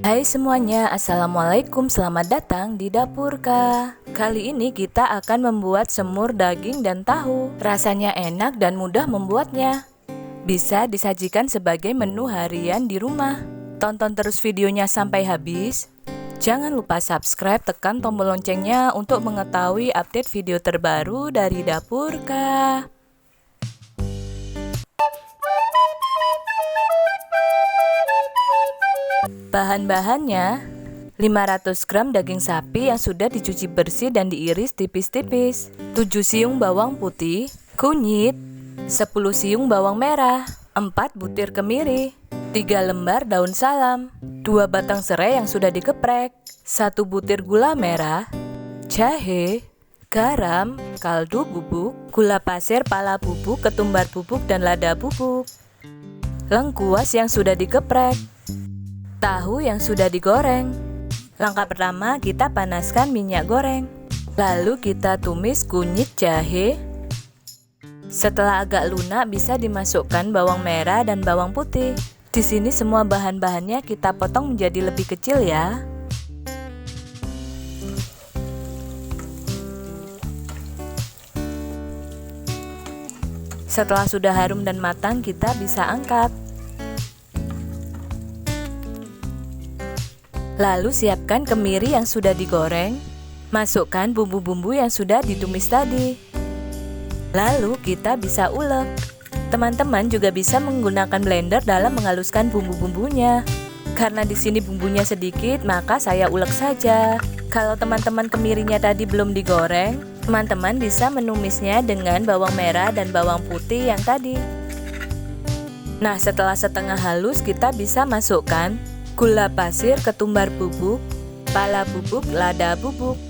Hai semuanya, Assalamualaikum, selamat datang di Dapur Kak. Kali ini kita akan membuat semur daging dan tahu. Rasanya enak dan mudah membuatnya. Bisa disajikan sebagai menu harian di rumah. Tonton terus videonya sampai habis. Jangan lupa subscribe, tekan tombol loncengnya untuk mengetahui update video terbaru dari Dapur Kak. Bahan-bahannya 500 gram daging sapi yang sudah dicuci bersih dan diiris tipis-tipis, 7 siung bawang putih, kunyit, 10 siung bawang merah, 4 butir kemiri, 3 lembar daun salam, 2 batang serai yang sudah digeprek, 1 butir gula merah, jahe, garam, kaldu bubuk, gula pasir, pala bubuk, ketumbar bubuk, dan lada bubuk, lengkuas yang sudah digeprek, tahu yang sudah digoreng. Langkah pertama, kita panaskan minyak goreng. Lalu kita tumis kunyit jahe. Setelah agak lunak, bisa dimasukkan bawang merah dan bawang putih. Di sini semua bahan-bahannya kita potong menjadi lebih kecil ya. Setelah sudah harum dan matang, kita bisa angkat. Lalu siapkan kemiri yang sudah digoreng. Masukkan bumbu-bumbu yang sudah ditumis tadi. Lalu kita bisa ulek. Teman-teman juga bisa menggunakan blender dalam menghaluskan bumbu-bumbunya. Karena di sini bumbunya sedikit, maka saya ulek saja. Kalau teman-teman kemirinya tadi belum digoreng, teman-teman bisa menumisnya dengan bawang merah dan bawang putih yang tadi. Nah, setelah setengah halus, kita bisa masukkan gula pasir, ketumbar bubuk, pala bubuk, lada bubuk.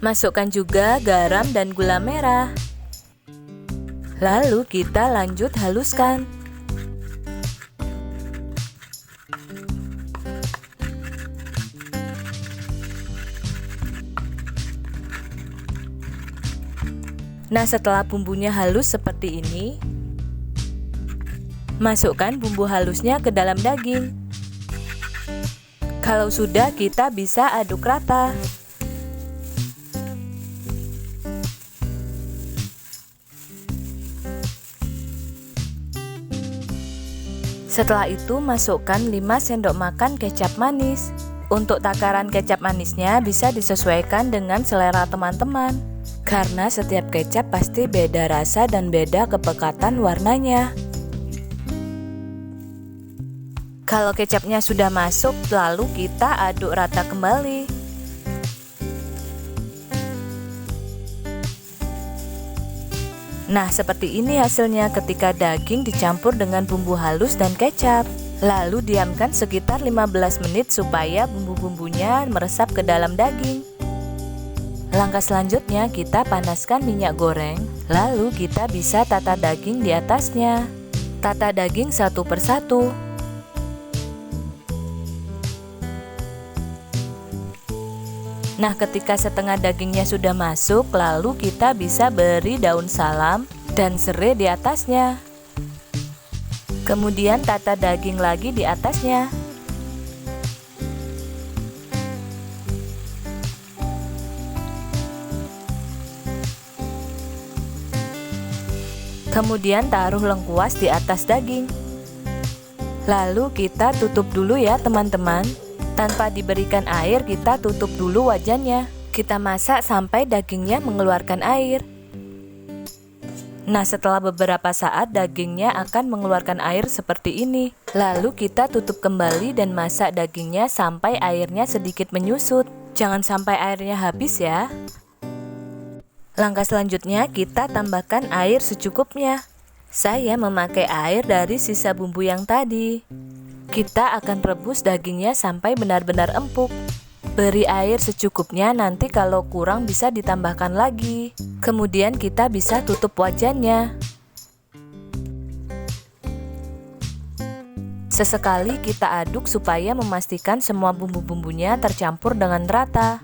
Masukkan juga garam dan gula merah. Lalu kita lanjut haluskan. Nah, setelah bumbunya halus seperti ini, masukkan bumbu halusnya ke dalam daging. Kalau sudah, kita bisa aduk rata. Setelah itu, masukkan 5 sendok makan kecap manis. Untuk takaran kecap manisnya bisa disesuaikan dengan selera teman-teman. Karena setiap kecap pasti beda rasa dan beda kepekatan warnanya. Kalau kecapnya sudah masuk, lalu kita aduk rata kembali. Nah, seperti ini hasilnya ketika daging dicampur dengan bumbu halus dan kecap. Lalu diamkan sekitar 15 menit supaya bumbu-bumbunya meresap ke dalam daging. Langkah selanjutnya, kita panaskan minyak goreng. Lalu kita bisa tata daging di atasnya. Tata daging satu persatu. Nah, ketika setengah dagingnya sudah masuk, lalu kita bisa beri daun salam dan serai di atasnya. Kemudian tata daging lagi di atasnya. Kemudian taruh lengkuas di atas daging. Lalu kita tutup dulu ya teman-teman. Tanpa diberikan air, kita tutup dulu wajannya. Kita masak sampai dagingnya mengeluarkan air. Nah, setelah beberapa saat dagingnya akan mengeluarkan air seperti ini. Lalu kita tutup kembali dan masak dagingnya sampai airnya sedikit menyusut. Jangan sampai airnya habis ya. Langkah selanjutnya, kita tambahkan air secukupnya. Saya memakai air dari sisa bumbu yang tadi. Kita akan rebus dagingnya sampai benar-benar empuk. Beri air secukupnya, nanti kalau kurang bisa ditambahkan lagi. Kemudian kita bisa tutup wajannya. Sesekali kita aduk supaya memastikan semua bumbu-bumbunya tercampur dengan rata.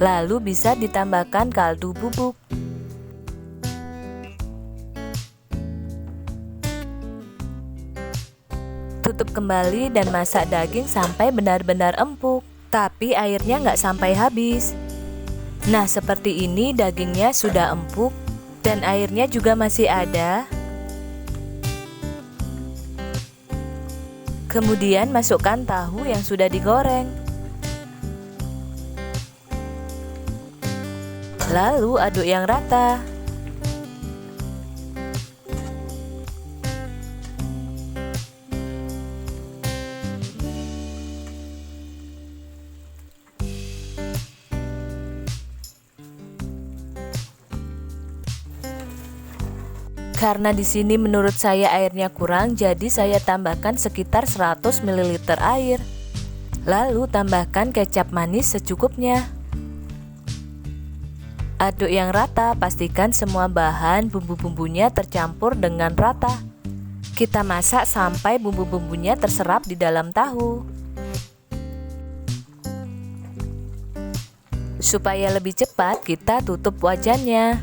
Lalu bisa ditambahkan kaldu bubuk. Tutup kembali dan masak daging sampai benar-benar empuk, tapi airnya nggak sampai habis. Nah, seperti ini dagingnya sudah empuk dan airnya juga masih ada. Kemudian masukkan tahu yang sudah digoreng. Lalu aduk yang rata. Karena di sini menurut saya airnya kurang, jadi saya tambahkan sekitar 100 ml air. Lalu tambahkan kecap manis secukupnya. Aduk yang rata, pastikan semua bahan bumbu-bumbunya tercampur dengan rata. Kita masak sampai bumbu-bumbunya terserap di dalam tahu. Supaya lebih cepat, kita tutup wajannya.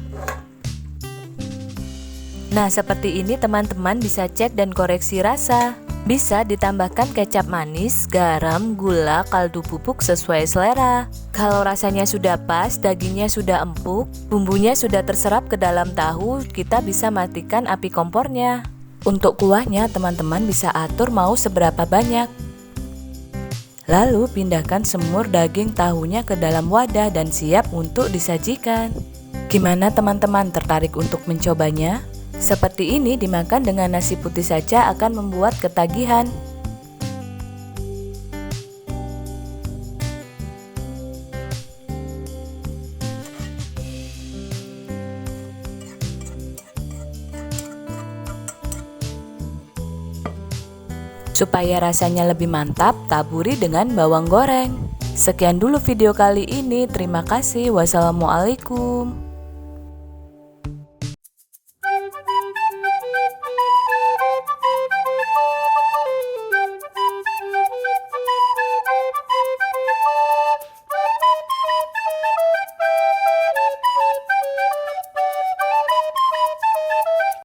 Nah, seperti ini teman-teman bisa cek dan koreksi rasa. Bisa ditambahkan kecap manis, garam, gula, kaldu bubuk sesuai selera. Kalau rasanya sudah pas, dagingnya sudah empuk, bumbunya sudah terserap ke dalam tahu, kita bisa matikan api kompornya. Untuk kuahnya teman-teman bisa atur mau seberapa banyak. Lalu pindahkan semur daging tahunya ke dalam wadah dan siap untuk disajikan. Gimana teman-teman, tertarik untuk mencobanya? Seperti ini dimakan dengan nasi putih saja akan membuat ketagihan. Supaya rasanya lebih mantap, taburi dengan bawang goreng. Sekian dulu video kali ini. Terima kasih. Wassalamualaikum.